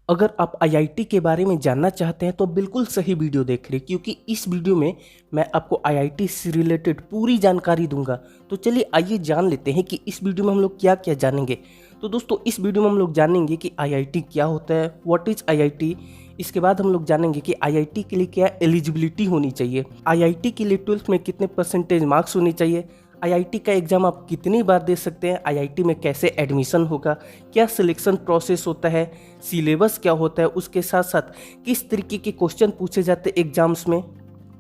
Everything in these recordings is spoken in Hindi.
अगर आप आईआईटी के बारे में जानना चाहते हैं तो बिल्कुल सही वीडियो देख रहे हैं, क्योंकि इस वीडियो में मैं आपको आईआईटी से रिलेटेड पूरी जानकारी दूंगा। तो चलिए आइए जान लेते हैं कि इस वीडियो में हम लोग क्या क्या जानेंगे। तो दोस्तों इस वीडियो में हम लोग जानेंगे कि आईआईटी क्या होता है, व्हाट इज आईआईटी। इसके बाद हम लोग जानेंगे कि आईआईटी के लिए क्या एलिजिबिलिटी होनी चाहिए, आईआईटी के लिए 12th में कितने परसेंटेज मार्क्स होने चाहिए, आईआईटी का एग्ज़ाम आप कितनी बार दे सकते हैं, आईआईटी में कैसे एडमिशन होगा, क्या सिलेक्शन प्रोसेस होता है, सिलेबस क्या होता है, उसके साथ साथ किस तरीके के क्वेश्चन पूछे जाते हैं एग्जाम्स में।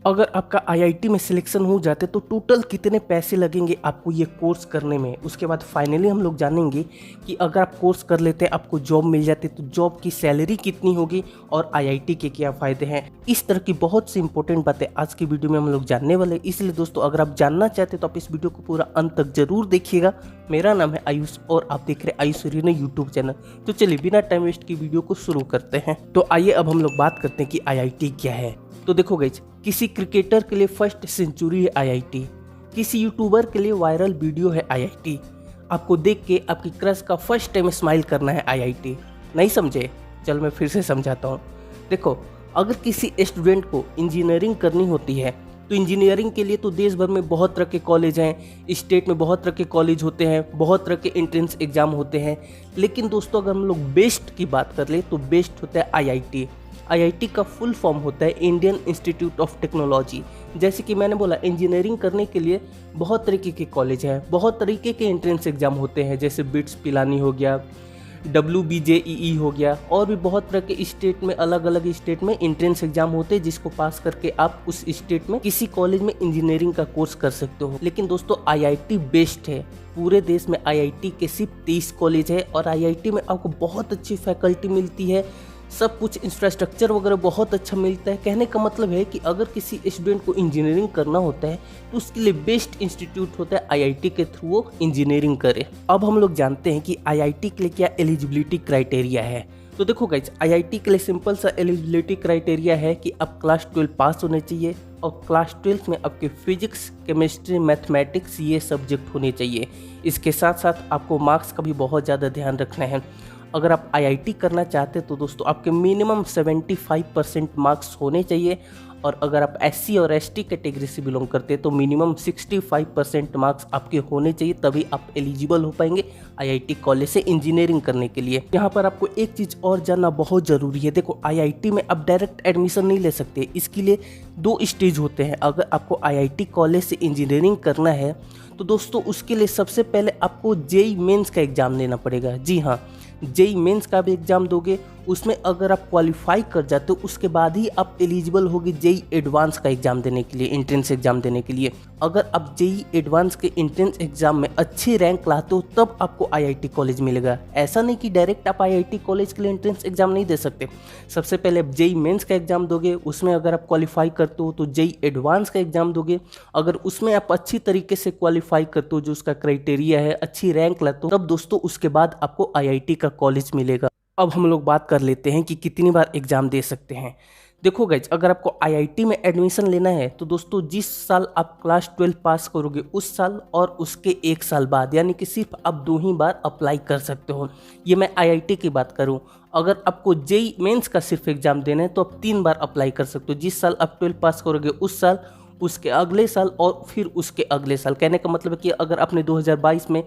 अगर आपका आईआईटी में सिलेक्शन हो जाते तो टोटल कितने पैसे लगेंगे आपको ये कोर्स करने में। उसके बाद फाइनली हम लोग जानेंगे कि अगर आप कोर्स कर लेते हैं आपको जॉब मिल जाती तो जॉब की सैलरी कितनी होगी और आईआईटी के क्या फ़ायदे हैं। इस तरह की बहुत सी इंपॉर्टेंट बातें आज की वीडियो में हम लोग जानने वाले। इसलिए दोस्तों अगर आप जानना चाहते तो आप इस वीडियो को पूरा अंत तक जरूर देखिएगा। मेरा नाम है आयुष और आप देख रहे हैं आयुष रीना यूट्यूब चैनल। तो चलिए बिना टाइम वेस्ट की वीडियो को शुरू करते हैं। तो आइए अब हम लोग बात करते हैं कि आईआईटी क्या है। तो देखो गाइस, किसी क्रिकेटर के लिए फर्स्ट सेंचुरी है आईआईटी, किसी यूट्यूबर के लिए वायरल वीडियो है आईआईटी, आपको देख के आपकी क्रश का फर्स्ट टाइम स्माइल करना है आईआईटी। नहीं समझे? चल मैं फिर से समझाता हूँ। देखो, अगर किसी स्टूडेंट को इंजीनियरिंग करनी होती है तो इंजीनियरिंग के लिए तो देश भर में बहुत तरह के कॉलेज हैं, स्टेट में बहुत तरह के कॉलेज होते हैं, बहुत तरह के एंट्रेंस एग्जाम होते हैं। लेकिन दोस्तों अगर हम लोग बेस्ट की बात कर ले तो बेस्ट होता है आईआईटी। आईआईटी का फुल फॉर्म होता है इंडियन इंस्टीट्यूट ऑफ टेक्नोलॉजी। जैसे कि मैंने बोला, इंजीनियरिंग करने के लिए बहुत तरीके के कॉलेज हैं, बहुत तरीके के एंट्रेंस एग्जाम होते हैं, जैसे बिट्स पिलानी हो गया, WBJEE हो गया, और भी बहुत तरह के स्टेट में अलग अलग स्टेट में एंट्रेंस एग्जाम होते हैं जिसको पास करके आप उस स्टेट में किसी कॉलेज में इंजीनियरिंग का कोर्स कर सकते हो। लेकिन दोस्तों आईआईटी बेस्ट है। पूरे देश में आईआईटी के सिर्फ 30 कॉलेज है और आईआईटी में आपको बहुत अच्छी फैकल्टी मिलती है, सब कुछ इंफ्रास्ट्रक्चर वगैरह बहुत अच्छा मिलता है। कहने का मतलब है कि अगर किसी स्टूडेंट को इंजीनियरिंग करना होता है तो उसके लिए बेस्ट इंस्टीट्यूट होता है आईआईटी के थ्रू वो इंजीनियरिंग करे। अब हम लोग जानते हैं कि आईआईटी के लिए क्या एलिजिबिलिटी क्राइटेरिया है। तो देखो गाइस, आईआईटी के लिए सिंपल सा एलिजिबिलिटी क्राइटेरिया है कि आप क्लास 12 पास होने चाहिए और क्लास 12 में आपके फिजिक्स, केमिस्ट्री, मैथमेटिक्स ये सब्जेक्ट होने चाहिए। इसके साथ साथ आपको मार्क्स का भी बहुत ज़्यादा ध्यान रखना है। अगर आप आईआईटी करना चाहते हैं तो दोस्तों आपके मिनिमम 75% मार्क्स होने चाहिए, और अगर आप एससी और एसटी कैटेगरी से बिलोंग करते हैं तो मिनिमम 65% मार्क्स आपके होने चाहिए, तभी आप एलिजिबल हो पाएंगे आईआईटी कॉलेज से इंजीनियरिंग करने के लिए। यहाँ पर आपको एक चीज़ और जानना बहुत ज़रूरी है। देखो, आईआईटी में आप डायरेक्ट एडमिशन नहीं ले सकते, इसके लिए 2 स्टेज होते हैं। अगर आपको आईआईटी कॉलेज से इंजीनियरिंग करना है तो दोस्तों उसके लिए सबसे पहले आपको जेईई मेंस का एग्ज़ाम देना पड़ेगा। जी हाँ, जेईई मेंस का भी एग्ज़ाम दोगे, उसमें अगर आप क्वालिफाई कर जाते हो उसके बाद ही आप एलिजिबल होगे जेईई एडवांस का एग्ज़ाम देने के लिए, एंट्रेंस एग्ज़ाम देने के लिए। अगर आप जेईई एडवांस के एंट्रेंस एग्ज़ाम में अच्छी रैंक लाते हो तब आपको आईआईटी कॉलेज मिलेगा। ऐसा नहीं कि डायरेक्ट आप आईआईटी कॉलेज के लिए एंट्रेंस एग्ज़ाम नहीं दे सकते। सबसे पहले आप जेईई मेंस का एग्ज़ाम दोगे, उसमें अगर आप क्वालिफाई करते हो तो जेईई एडवांस का एग्ज़ाम दोगे। अगर उसमें आप अच्छी तरीके से क्वालिफाई करते हो, जो उसका क्राइटेरिया है, अच्छी रैंक लाते हो, तब दोस्तों उसके बाद आपको आईआईटी का कॉलेज मिलेगा। अब हम लोग बात कर लेते हैं कि कितनी बार एग्ज़ाम दे सकते हैं। देखो गाइज, अगर आपको आईआईटी में एडमिशन लेना है तो दोस्तों जिस साल आप क्लास 12 पास करोगे उस साल और उसके 1 साल बाद, यानी कि सिर्फ आप 2 ही बार अप्लाई कर सकते हो। ये मैं आईआईटी की बात करूं। अगर आपको जेईई मेंस का सिर्फ एग्जाम देना है तो आप 3 बार अप्लाई कर सकते हो। जिस साल आप 12 पास करोगे उस साल, उसके अगले साल और फिर उसके अगले साल। कहने का मतलब है कि अगर आपने 2022 में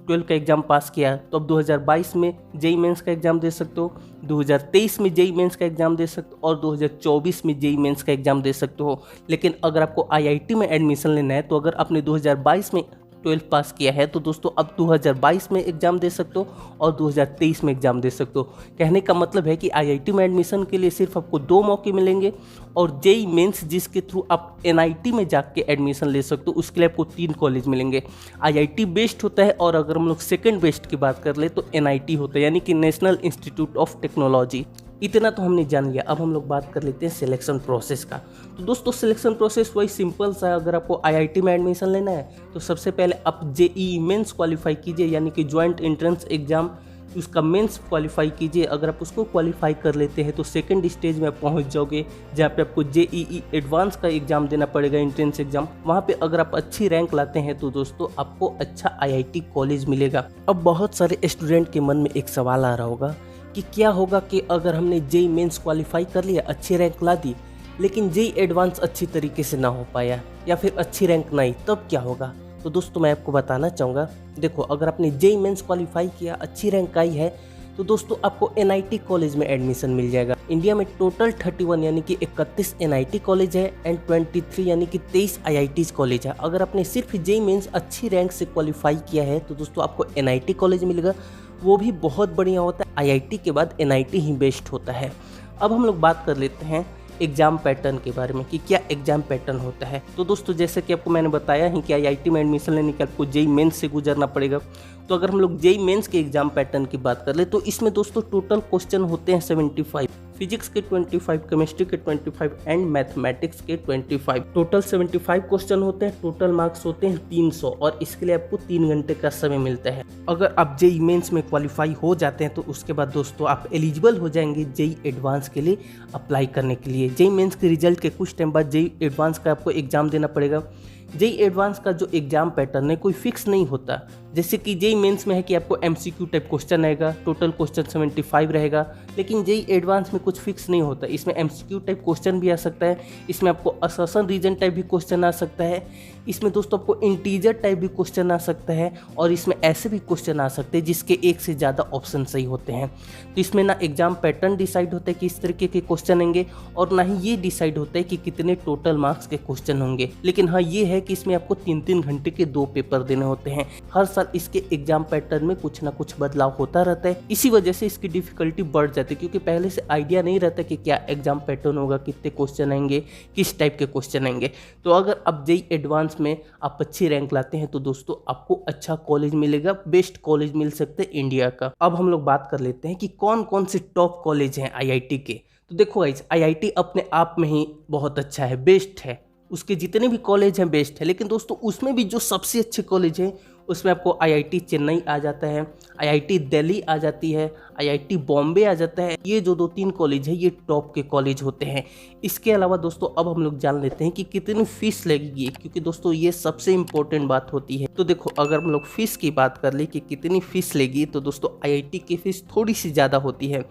12 का एग्ज़ाम पास किया तो अब 2022 में जेईई मेंस का एग्ज़ाम दे सकते हो, 2023 में जेईई मेंस का एग्ज़ाम दे सकते हो और 2024 में जेईई मेंस का एग्ज़ाम दे सकते हो। लेकिन अगर आपको आईआईटी में एडमिशन लेना है तो अगर आपने 2022 में 12 पास किया है तो दोस्तों अब 2022 में एग्ज़ाम दे सकते हो और 2023 में एग्ज़ाम दे सकते हो। कहने का मतलब है कि आईआईटी में एडमिशन के लिए सिर्फ आपको 2 मौके मिलेंगे, और जेईई मेंस जिसके थ्रू आप एनआईटी में जाके एडमिशन ले सकते हो उसके लिए आपको 3 कॉलेज मिलेंगे। आईआईटी बेस्ट होता है, और अगर हम लोग सेकेंड बेस्ट की बात कर ले तो एनआईटी होता है, यानी कि नेशनल इंस्टीट्यूट ऑफ टेक्नोलॉजी। इतना तो हमने जान लिया। अब हम लोग बात कर लेते हैं सिलेक्शन प्रोसेस का। तो दोस्तों सिलेक्शन प्रोसेस वही सिंपल सा है। अगर आपको आईआईटी में एडमिशन लेना है तो सबसे पहले आप जेईई मेंस क्वालिफाई कीजिए, यानी कि जॉइंट एंट्रेंस एग्जाम, उसका मेंस क्वालिफाई कीजिए। अगर आप उसको क्वालिफाई कर लेते हैं तो सेकंड स्टेज में आप पहुंच जाओगे, जहाँ पे आपको जेईई एडवांस का एग्जाम देना पड़ेगा, एंट्रेंस एग्जाम। वहाँ पे अगर आप अच्छी रैंक लाते हैं तो दोस्तों आपको अच्छा आईआईटी कॉलेज मिलेगा। अब बहुत सारे स्टूडेंट के मन में एक सवाल आ रहा होगा कि क्या होगा कि अगर हमने जेई मेंस क्वालिफाई कर लिया, अच्छी रैंक ला दी, लेकिन जेई एडवांस अच्छी तरीके से ना हो पाया या फिर अच्छी रैंक ना आई, तब क्या होगा। तो दोस्तों मैं आपको बताना चाहूँगा, देखो अगर आपने जेई मेंस क्वालिफाई किया, अच्छी रैंक आई है, तो दोस्तों आपको एनआईटी कॉलेज में एडमिशन मिल जाएगा। इंडिया में टोटल 31 यानी कि 31 एनआईटी कॉलेज है एंड 23 यानी कि 23 आईआईटीज कॉलेज है। अगर आपने सिर्फ जेई मेंस अच्छी रैंक से क्वालिफाई किया है तो दोस्तों आपको एनआईटी कॉलेज मिलेगा, वो भी बहुत बढ़िया होता है। आईआईटी के बाद एनआईटी ही बेस्ट होता है। अब हम लोग बात कर लेते हैं एग्जाम पैटर्न के बारे में कि क्या एग्जाम पैटर्न होता है। तो दोस्तों जैसे कि आपको मैंने बताया ही कि आईआईटी में एडमिशन लेने के आपको जेई मेंस से गुजरना पड़ेगा। तो अगर हम लोग जेई मेंस के एग्जाम पैटर्न की बात कर ले तो इसमें दोस्तों टोटल क्वेश्चन होते हैं 75, फिजिक्स के 25, केमिस्ट्री के 25 एंड मैथमेटिक्स के 25। टोटल 75 क्वेश्चन होते हैं, टोटल मार्क्स होते हैं 300 और इसके लिए आपको 3 घंटे का समय मिलता है। अगर आप जेई मेंस में क्वालिफाई हो जाते हैं तो उसके बाद दोस्तों आप एलिजिबल हो जाएंगे जेई एडवांस के लिए अप्लाई करने के लिए। जेई मेंस के रिजल्ट के कुछ टाइम बाद जेई एडवांस का आपको एग्जाम देना पड़ेगा। जेई एडवांस का जो एग्जाम पैटर्न है कोई फिक्स नहीं होता, जैसे कि जेई मेंस में है कि आपको एमसीक्यू टाइप क्वेश्चन आएगा, टोटल क्वेश्चन 75 रहेगा, लेकिन जेई एडवांस में कुछ फिक्स नहीं होता। इसमें एमसीक्यू टाइप क्वेश्चन भी आ सकता है, इसमें आपको असर्शन रीजन टाइप भी क्वेश्चन आ सकता है, इसमें दोस्तों आपको इंटीजर टाइप भी क्वेश्चन आ सकता है और इसमें ऐसे भी क्वेश्चन आ सकते हैं जिसके एक से ज़्यादा ऑप्शन सही होते हैं। तो इसमें ना एग्जाम पैटर्न डिसाइड होता है कि इस तरीके के क्वेश्चन होंगे और ना ही ये डिसाइड होता है कि कितने टोटल मार्क्स के क्वेश्चन होंगे। लेकिन हाँ ये है कि इसमें आपको 3-3 घंटे के 2 पेपर देने होते हैं। हर साल इसके एग्जाम पैटर्न में कुछ ना कुछ बदलाव होता रहता है, इसी वजह से इसकी डिफिकल्टी बढ़ जाती है क्योंकि पहले से आइडिया नहीं रहता कि क्या एग्जाम पैटर्न होगा, कितने क्वेश्चन आएंगे, किस टाइप के क्वेश्चन आएंगे। तो अगर अब जेई एडवांस में आप अच्छी रैंक लाते हैं तो दोस्तों आपको अच्छा कॉलेज मिलेगा, बेस्ट कॉलेज मिल सकते हैं इंडिया का। अब हम लोग बात कर लेते हैं कि कौन कौन से टॉप कॉलेज हैं आईआईटी के। तो देखो गाइस, आईआईटी अपने आप में ही बहुत अच्छा है, बेस्ट है, उसके जितने भी कॉलेज हैं बेस्ट है। लेकिन दोस्तों उसमें भी जो सबसे अच्छे कॉलेज हैं उसमें आपको आईआईटी चेन्नई आ जाता है, आईआईटी दिल्ली आ जाती है, आईआईटी बॉम्बे आ जाता है। ये जो 2-3 कॉलेज है ये टॉप के कॉलेज होते हैं। इसके अलावा दोस्तों अब हम लोग जान लेते हैं कि कितनी फीस लगेगी, क्योंकि दोस्तों ये सबसे इम्पोर्टेंट बात होती है। तो देखो अगर हम लोग फीस की बात कर ले कि कितनी फीस लेगी, तो दोस्तों आईआईटी की फीस थोड़ी सी ज़्यादा होती है।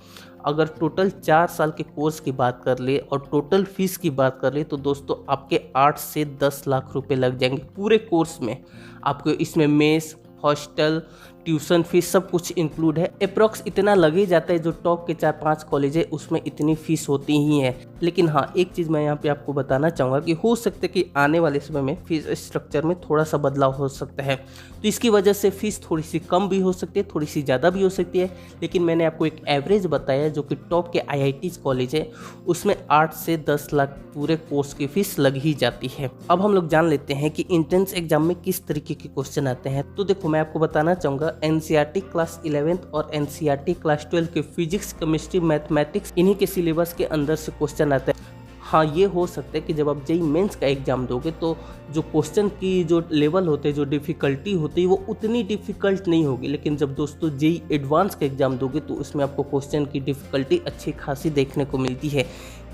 अगर टोटल 4 साल के कोर्स की बात कर ले और टोटल फीस की बात कर ले तो दोस्तों आपके 8 से 10 लाख रुपए लग जाएंगे पूरे कोर्स में। आपको इसमें मेस, हॉस्टल, ट्यूशन फीस सब कुछ इंक्लूड है। अप्रॉक्स इतना लग ही जाता है, जो टॉप के 4-5 कॉलेज है उसमें इतनी फीस होती ही है। लेकिन हाँ एक चीज़ मैं यहाँ पे आपको बताना चाहूँगा कि हो सकता है कि आने वाले समय में फीस स्ट्रक्चर में थोड़ा सा बदलाव हो सकता है, तो इसकी वजह से फीस थोड़ी सी कम भी हो सकती है, थोड़ी सी ज़्यादा भी हो सकती है। लेकिन मैंने आपको एक एवरेज बताया जो कि टॉप के आईआईटी कॉलेज है उसमें 8 से 10 लाख पूरे कोर्स की फीस लग ही जाती है। अब हम लोग जान लेते हैं कि एंट्रेंस एग्जाम में किस तरीके के क्वेश्चन आते हैं। तो देखो मैं आपको बताना चाहूँगा, एनसीईआरटी क्लास 11 और एनसीईआरटी क्लास 12 के फिजिक्स, केमिस्ट्री, मैथमेटिक्स इन्हीं के सिलेबस के अंदर से क्वेश्चन आते हैं। हाँ ये हो सकता है कि जब आप जेई मेंस का एग्जाम दोगे तो जो क्वेश्चन की जो लेवल होते हैं, जो डिफ़िकल्टी होती है वो उतनी डिफ़िकल्ट नहीं होगी। लेकिन जब दोस्तों जेई एडवांस का एग्जाम दोगे तो उसमें आपको क्वेश्चन की डिफ़िकल्टी अच्छी खासी देखने को मिलती है।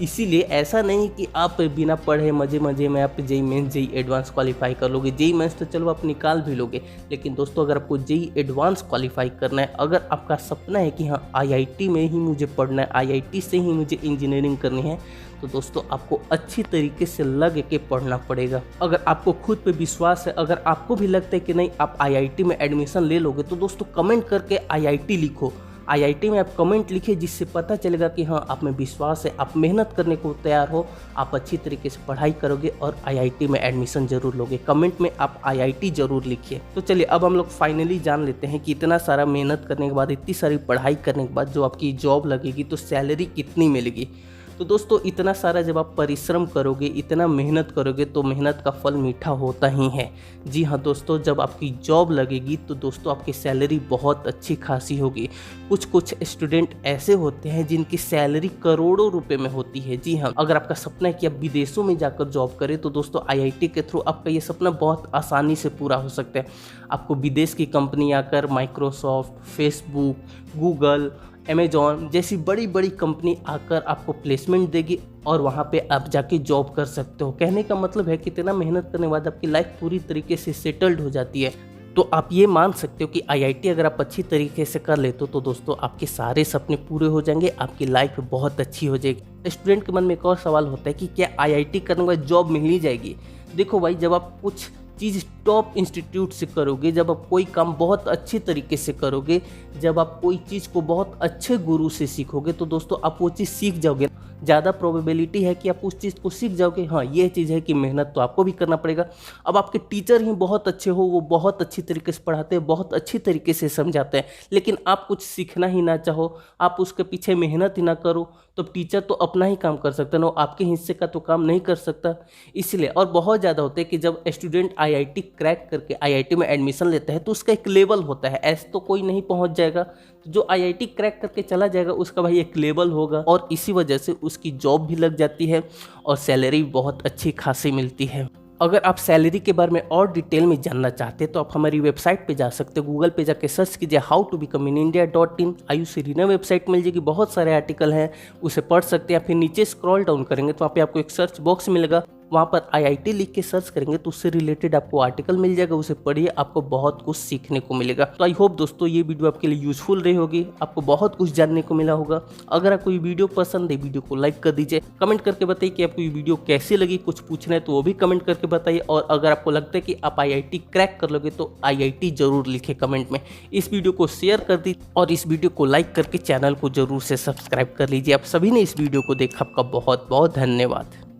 इसीलिए ऐसा नहीं कि आप बिना पढ़े मज़े में आप JEE mains, JEE advance qualify कर लोगे। जेई मेंस तो चलो आप निकाल भी लोगे, लेकिन दोस्तों अगर आपको जेई एडवांस क्वालिफाई करना है, अगर आपका सपना है कि हाँ आईआईटी में ही मुझे पढ़ना है, आईआईटी से ही मुझे इंजीनियरिंग करनी है, तो दोस्तों आपको अच्छी तरीके से लग के पढ़ना पड़ेगा। अगर आपको खुद पे विश्वास है, अगर आपको भी लगता है कि नहीं आप आईआईटी में एडमिशन ले लोगे, तो दोस्तों कमेंट करके आईआईटी लिखो। आईआईटी में आप कमेंट लिखिए, जिससे पता चलेगा कि हाँ आप में विश्वास है, आप मेहनत करने को तैयार हो, आप अच्छी तरीके से पढ़ाई करोगे और आईआईटी में एडमिशन जरूर लोगे। कमेंट में आप आईआईटी जरूर लिखिए। तो चलिए अब हम लोग फाइनली जान लेते हैं कि इतना सारा मेहनत करने के बाद, इतनी सारी पढ़ाई करने के बाद जो आपकी जॉब लगेगी तो सैलरी कितनी मिलेगी। तो दोस्तों इतना सारा जब आप परिश्रम करोगे, इतना मेहनत करोगे तो मेहनत का फल मीठा होता ही है। जी हाँ दोस्तों, जब आपकी जॉब लगेगी तो दोस्तों आपकी सैलरी बहुत अच्छी खासी होगी। कुछ स्टूडेंट ऐसे होते हैं जिनकी सैलरी करोड़ों रुपए में होती है। जी हाँ, अगर आपका सपना है कि आप विदेशों में जाकर जॉब करें तो दोस्तों आईआईटी के थ्रू आपका ये सपना बहुत आसानी से पूरा हो सकता है। आपको विदेश की कंपनी आकर माइक्रोसॉफ्ट, फेसबुक, गूगल, अमेजॉन जैसी बड़ी बड़ी कंपनी आकर आपको प्लेसमेंट देगी और वहाँ पे आप जाके जॉब कर सकते हो। कहने का मतलब है कि इतना मेहनत करने के बाद आपकी लाइफ पूरी तरीके से सेटल्ड हो जाती है। तो आप ये मान सकते हो कि आईआईटी अगर आप अच्छी तरीके से कर लेते हो तो दोस्तों आपके सारे सपने पूरे हो जाएंगे, आपकी लाइफ बहुत अच्छी हो जाएगी। स्टूडेंट के मन में एक और सवाल होता है कि क्या आईआईटी करने के बाद जॉब मिल ही जाएगी। देखो भाई, जब आप कुछ चीज़ टॉप इंस्टीट्यूट से करोगे, जब आप कोई काम बहुत अच्छे तरीके से करोगे, जब आप कोई चीज़ को बहुत अच्छे गुरु से सीखोगे तो दोस्तों आप वो चीज़ सीख जाओगे। ज़्यादा प्रोबेबिलिटी है कि आप उस चीज़ को सीख जाओगे। हाँ, ये चीज़ है कि मेहनत तो आपको भी करना पड़ेगा। अब आपके टीचर ही बहुत अच्छे हो, वो बहुत अच्छी तरीके से पढ़ाते हैं, बहुत अच्छी तरीके से समझाते हैं, लेकिन आप कुछ सीखना ही ना चाहो, आप उसके पीछे मेहनत ही ना करो, तो टीचर तो अपना ही काम कर सकता है ना, आपके हिस्से का तो काम नहीं कर सकता। इसलिए और बहुत ज़्यादा होता है कि जब स्टूडेंट आईआईटी क्रैक करके आईआईटी में एडमिशन लेता है तो उसका एक लेवल होता है, ऐसे तो कोई नहीं पहुंच जाएगा। तो जो आईआईटी क्रैक करके चला जाएगा उसका भाई एक लेवल होगा, और इसी वजह से उसकी जॉब भी लग जाती है और सैलरी बहुत अच्छी खासी मिलती है। अगर आप सैलरी के बारे में और डिटेल में जानना चाहते हैं तो आप हमारी वेबसाइट पे जा सकते हो। गूगल पे जाके सर्च कीजिए howtobecomeanindia.in। आयुष रीना वेबसाइट मिल जाएगी, बहुत सारे आर्टिकल हैं, उसे पढ़ सकते हैं। फिर नीचे स्क्रॉल डाउन करेंगे तो वहाँ पे आपको एक सर्च बॉक्स मिलेगा, वहाँ पर आईआईटी लिख के सर्च करेंगे तो उससे रिलेटेड आपको आर्टिकल मिल जाएगा, उसे पढ़िए, आपको बहुत कुछ सीखने को मिलेगा। तो आई होप दोस्तों ये वीडियो आपके लिए यूजफुल रही होगी, आपको बहुत कुछ जानने को मिला होगा। अगर आपको ये वीडियो पसंद है, वीडियो को लाइक कर दीजिए, कमेंट करके बताइए कि आपको ये वीडियो कैसी लगी, कुछ पूछना है तो वो भी कमेंट करके बताइए। और अगर आपको लगता है कि आप आईआईटी क्रैक कर लोगे तो आईआईटी जरूर लिखे कमेंट में। इस वीडियो को शेयर कर दीजिए और इस वीडियो को लाइक करके चैनल को जरूर से सब्सक्राइब कर लीजिए। आप सभी ने इस वीडियो को देखा, आपका बहुत बहुत धन्यवाद।